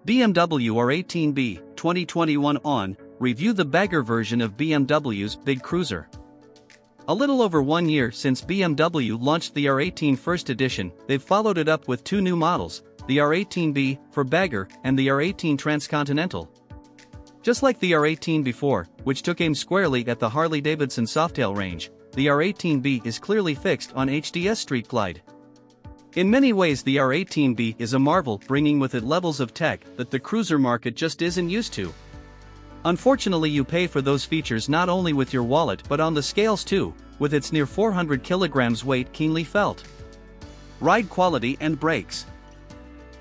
BMW R18B, 2021 on, review the bagger version of BMW's big cruiser. A little over 1 year since BMW launched the R18 First Edition, they've followed it up with two new models, the R18B for bagger and the R18 Transcontinental. Just like the R18 before, which took aim squarely at the Harley-Davidson softail range, the R18B is clearly fixed on HDS street glide. In many ways the R18B is a marvel, bringing with it levels of tech that the cruiser market just isn't used to. Unfortunately, you pay for those features not only with your wallet but on the scales too, with its near 400 kilograms weight keenly felt. Ride quality and brakes.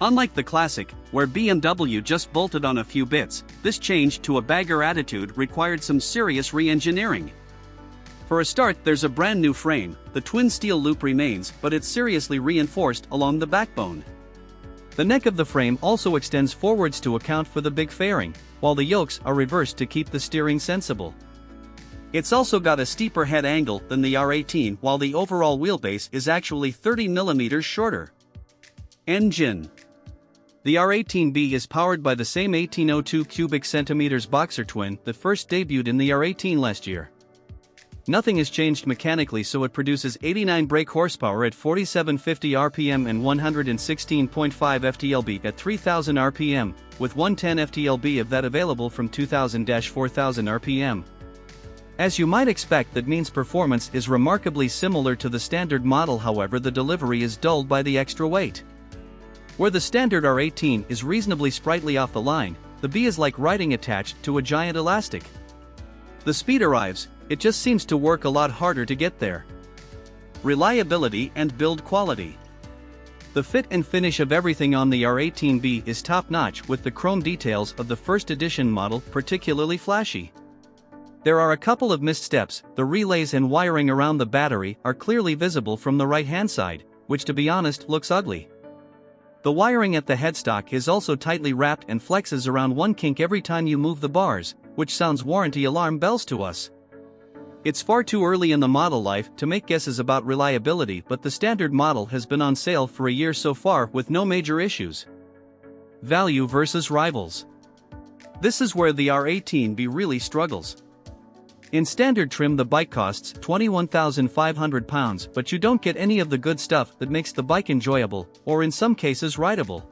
Unlike the classic, where BMW just bolted on a few bits, this change to a bagger attitude required some serious re-engineering. For a start, there's a brand new frame. The twin steel loop remains, but it's seriously reinforced along the backbone. The neck of the frame also extends forwards to account for the big fairing, while the yokes are reversed to keep the steering sensible. It's also got a steeper head angle than the R18, while the overall wheelbase is actually 30 mm shorter. Engine. The R18B is powered by the same 1802 cubic centimeters boxer twin that first debuted in the R18 last year. Nothing has changed mechanically, so it produces 89 brake horsepower at 4750 rpm and 116.5 ftLB at 3000 rpm, with 110 ftLB of that available from 2000-4000 rpm. As you might expect, that means performance is remarkably similar to the standard model, however the delivery is dulled by the extra weight. Where the standard R18 is reasonably sprightly off the line, the B is like riding attached to a giant elastic. The speed arrives, it just seems to work a lot harder to get there. Reliability and build quality. The fit and finish of everything on the R18B is top-notch, with the chrome details of the first edition model particularly flashy. There are a couple of missed steps. The relays and wiring around the battery are clearly visible from the right-hand side, which to be honest looks ugly. The wiring at the headstock is also tightly wrapped and flexes around one kink every time you move the bars, which sounds warranty alarm bells to us. It's far too early in the model life to make guesses about reliability, but the standard model has been on sale for a year so far with no major issues. Value versus rivals. This is where the R18B really struggles. In standard trim the bike costs £21,500, but you don't get any of the good stuff that makes the bike enjoyable, or in some cases rideable.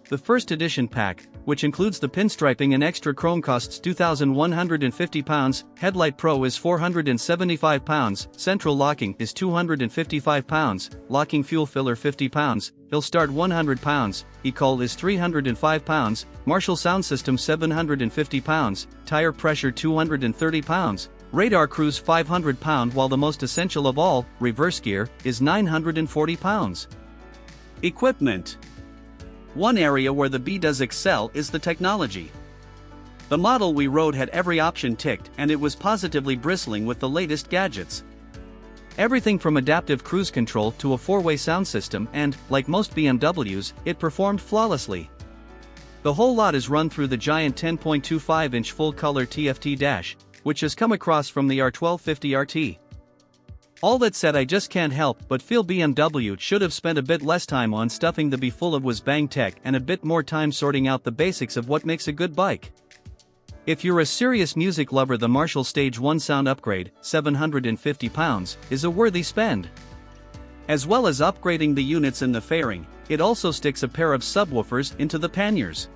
The first edition pack, which includes the pinstriping and extra chrome, costs £2,150, Headlight Pro is £475, Central Locking is £255, Locking Fuel Filler £50, Hill Start £100, E-Call is £305, Marshall Sound System £750, Tire Pressure £230, Radar Cruise £500, while the most essential of all, reverse gear, is £940. Equipment. One area where the B does excel is the technology. The model we rode had every option ticked, and it was positively bristling with the latest gadgets. Everything from adaptive cruise control to a four-way sound system, and, like most BMWs, it performed flawlessly. The whole lot is run through the giant 10.25-inch full-color TFT dash, which has come across from the R1250 RT. All that said, I just can't help but feel BMW should have spent a bit less time on stuffing the B full of whiz-bang tech and a bit more time sorting out the basics of what makes a good bike. If you're a serious music lover, the Marshall Stage 1 sound upgrade, £750, is a worthy spend. As well as upgrading the units in the fairing, it also sticks a pair of subwoofers into the panniers.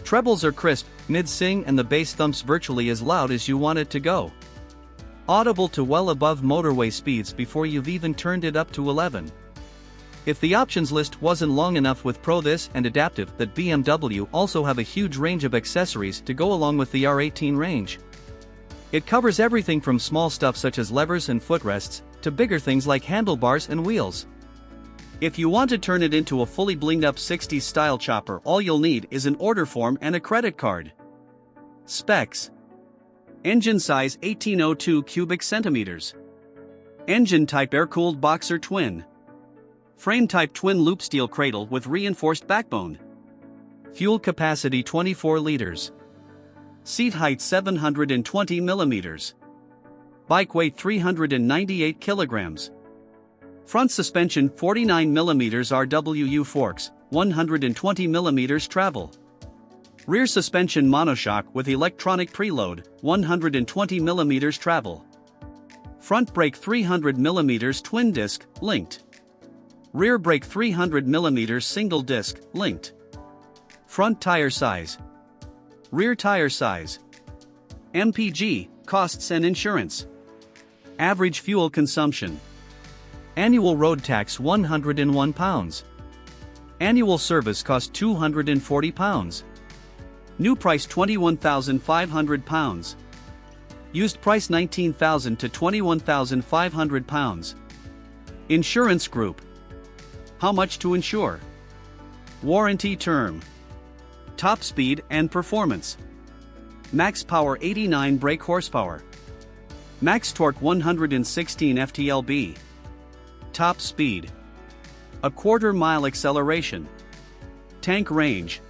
Trebles are crisp, mids sing, and the bass thumps virtually as loud as you want it to go. Audible to well above motorway speeds before you've even turned it up to 11. If the options list wasn't long enough with Pro, this and Adaptive, that BMW also have a huge range of accessories to go along with the R18 range. It covers everything from small stuff such as levers and footrests, to bigger things like handlebars and wheels. If you want to turn it into a fully blinged up 60s style chopper, all you'll need is an order form and a credit card. Specs. Engine size 1802 cubic centimeters. Engine type air-cooled boxer twin. Frame type twin loop steel cradle with reinforced backbone. Fuel capacity 24 liters. Seat height 720 millimeters. Bike weight 398 kilograms. Front suspension 49 mm RWU forks, 120mm travel. Rear suspension monoshock with electronic preload, 120mm travel. Front brake 300mm twin disc, linked. Rear brake 300mm single disc, linked. Front tire size. Rear tire size. MPG, costs and insurance. Average fuel consumption. Annual road tax £101. Annual service cost £240. New price £21,500. Used price £19,000 to £21,500. Insurance group. How much to insure? Warranty term. Top speed and performance. Max power 89 brake horsepower. Max torque 116 ft-lb. Top speed. A quarter mile acceleration. Tank range.